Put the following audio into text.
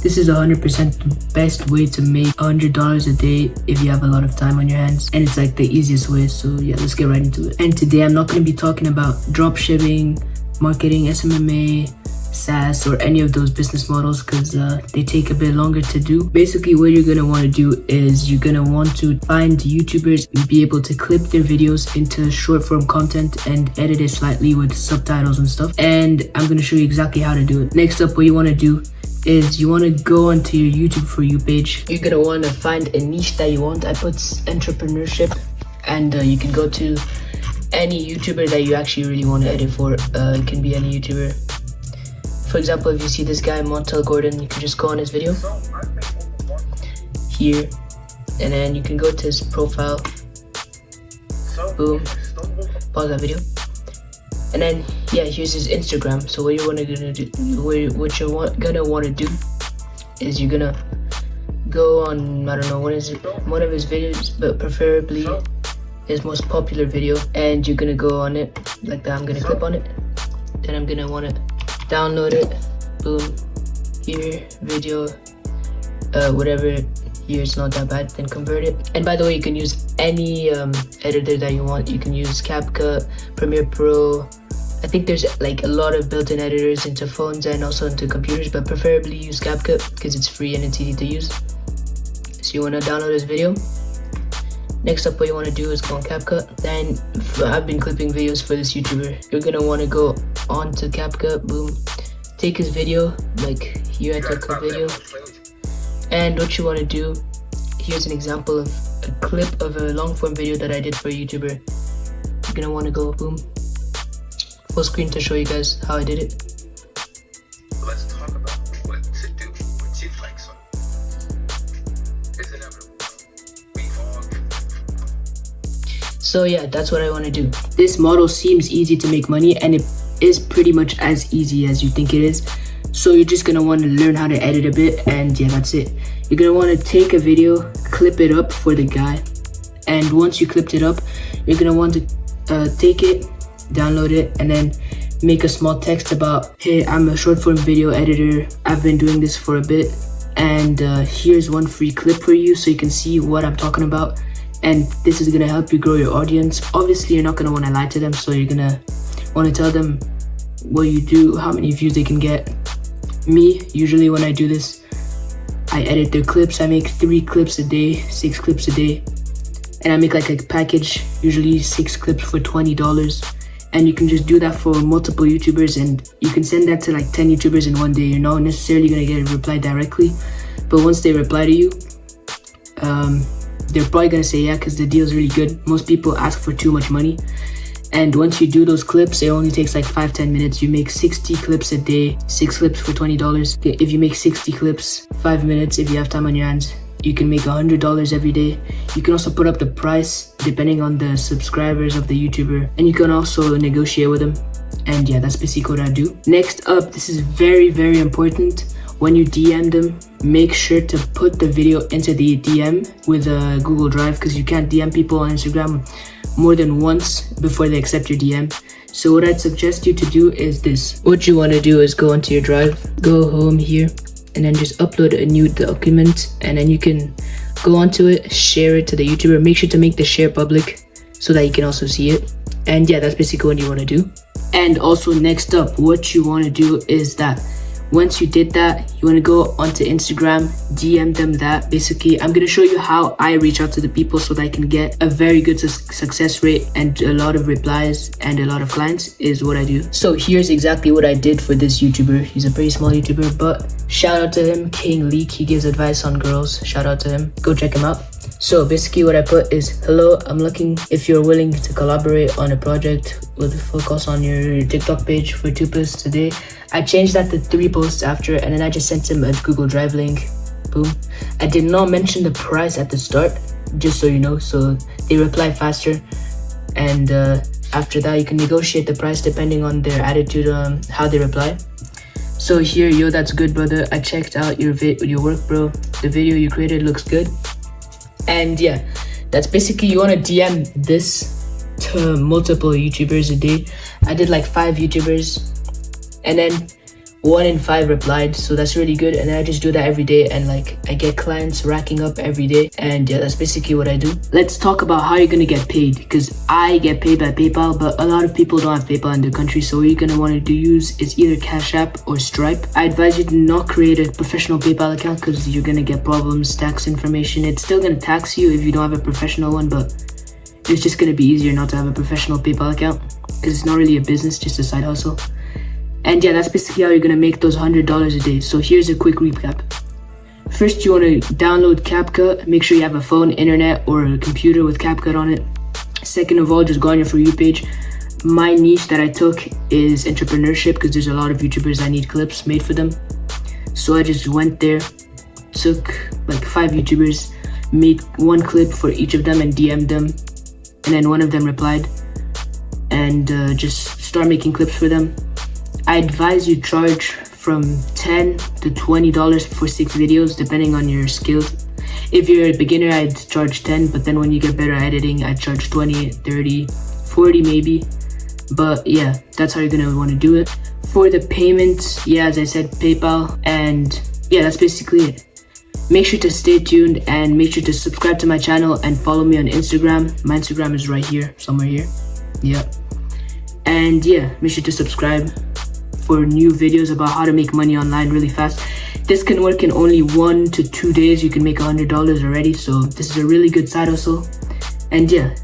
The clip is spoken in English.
This is 100% the best way to make $100 a day if you have a lot of time on your hands, and it's like the easiest way. So yeah, let's get right into it. And today I'm not going to be talking about dropshipping, marketing, SMMA, SaaS, or any of those business models because they take a bit longer to do. Basically, what you're going to want to do is you're going to want to find YouTubers and be able to clip their videos into short form content and edit it slightly with subtitles and stuff. And I'm going to show you exactly how to do it. Next up, what you want to do is you want to go onto your YouTube For You page. You're going to want to find a niche that you want. I put entrepreneurship, and you can go to any YouTuber that you actually really want to edit for. It can be any YouTuber. For example, if you see this guy, Montel Gordon, you can just go on his video here, and then you can go to his profile. Boom. Pause that video. And then yeah, here's his Instagram. So what you're gonna want to do is you're gonna go on, I don't know, what is it, one of his videos, but preferably his most popular video, and you're gonna go on it like that. I'm gonna click on it, then I'm gonna want to download it. Boom. Here, video, whatever. Here it's not that bad. Then convert it. And by the way, you can use any editor that you want. You can use CapCut, Premiere Pro. I think there's like a lot of built-in editors into phones and also into computers, but preferably use CapCut because it's free and it's easy to use. So you want to download this video. Next up, what you want to do is go on CapCut. Then I've been clipping videos for this YouTuber. You're gonna want to go on to CapCut. Boom. Take his video, like here I took a video. And what you want to do, here's an example of a clip of a long form video that I did for a YouTuber. You're gonna want to go boom, full screen to show you guys how I did it. Let's talk about what to do with chief likes on. Is it ever? So yeah, that's what I want to do. This model seems easy to make money, and it is pretty much as easy as you think it is. So you're just gonna want to learn how to edit a bit, and yeah, that's it. You're gonna want to take a video, clip it up for the guy, and once you clipped it up, you're gonna want to take it, download it, and then make a small text about, hey, I'm a short form video editor, I've been doing this for a bit, and here's one free clip for you so you can see what I'm talking about, and this is gonna help you grow your audience. Obviously, you're not gonna want to lie to them, so you're gonna want to tell them what you do, how many views they can get. Me, usually when I do this, I edit their clips. I make 3 clips a day, 6 clips a day, and I make like a package, usually 6 clips for $20. And you can just do that for multiple YouTubers, and you can send that to like 10 YouTubers in one day. You're not necessarily gonna get a reply directly, but once they reply to you, they're probably gonna say yeah, because the deal is really good. Most people ask for too much money. And once you do those clips, it only takes like 5-10 minutes. You make 60 clips a day, 6 clips for $20. If you make 60 clips, 5 minutes, if you have time on your hands, you can make $100 every day. You can also put up the price depending on the subscribers of the YouTuber, and you can also negotiate with them. And yeah, that's basically what I do. Next up, this is very, very important. When you DM them, make sure to put the video into the DM with a Google Drive, because you can't DM people on Instagram more than once before they accept your DM. So what I'd suggest you to do is this. What you want to do is go onto your drive, go home here, and then just upload a new document, and then you can go onto it, share it to the YouTuber. Make sure to make the share public so that you can also see it. And yeah, that's basically what you want to do. And also next up, what you want to do is that once you did that, you want to go onto Instagram, DM them that. Basically, I'm going to show you how I reach out to the people so that I can get a very good success rate and a lot of replies and a lot of clients is what I do. So here's exactly what I did for this YouTuber. He's a pretty small YouTuber, but shout out to him, King Leak. He gives advice on girls. Shout out to him. Go check him out. So basically what I put is, hello, I'm looking if you're willing to collaborate on a project with focus on your TikTok page for 2 posts a day. I changed that to 3 posts after, and then I just sent him a Google Drive link. Boom. I did not mention the price at the start, just so you know, so they reply faster. And after that, you can negotiate the price depending on their attitude, how they reply. So here, yo, that's good, brother. I checked out your work, bro. The video you created looks good. And yeah, that's basically, you want to DM this to multiple YouTubers a day. I did like 5 YouTubers. And then 1 in 5 replied, so that's really good. And then I just do that every day, and like I get clients racking up every day. And yeah, that's basically what I do. Let's talk about how you're gonna get paid, because I get paid by PayPal, but a lot of people don't have PayPal in the country. So what you're gonna want to use is either Cash App or Stripe. I advise you to not create a professional PayPal account, because you're gonna get problems, tax information. It's still gonna tax you if you don't have a professional one, but it's just gonna be easier not to have a professional PayPal account, because it's not really a business, just a side hustle. And yeah, that's basically how you're gonna make those $100 a day. So here's a quick recap. First, you wanna download CapCut. Make sure you have a phone, internet, or a computer with CapCut on it. Second of all, just go on your For You page. My niche that I took is entrepreneurship, because there's a lot of YouTubers that need clips made for them. So I just went there, took like 5 YouTubers, made one clip for each of them and DM'd them. And then one of them replied, and just start making clips for them. I advise you charge from $10 to $20 for 6 videos, depending on your skills. If you're a beginner, I'd charge 10, but then when you get better at editing, I'd charge 20, 30, 40 maybe. But yeah, that's how you're gonna want to do it. For the payments, yeah, as I said, PayPal, and yeah, that's basically it. Make sure to stay tuned and make sure to subscribe to my channel and follow me on Instagram. My Instagram is right here, somewhere here. Yeah. And yeah, make sure to subscribe for new videos about how to make money online really fast. This can work in only 1 to 2 days. You can make $100 already. So this is a really good side hustle. And yeah,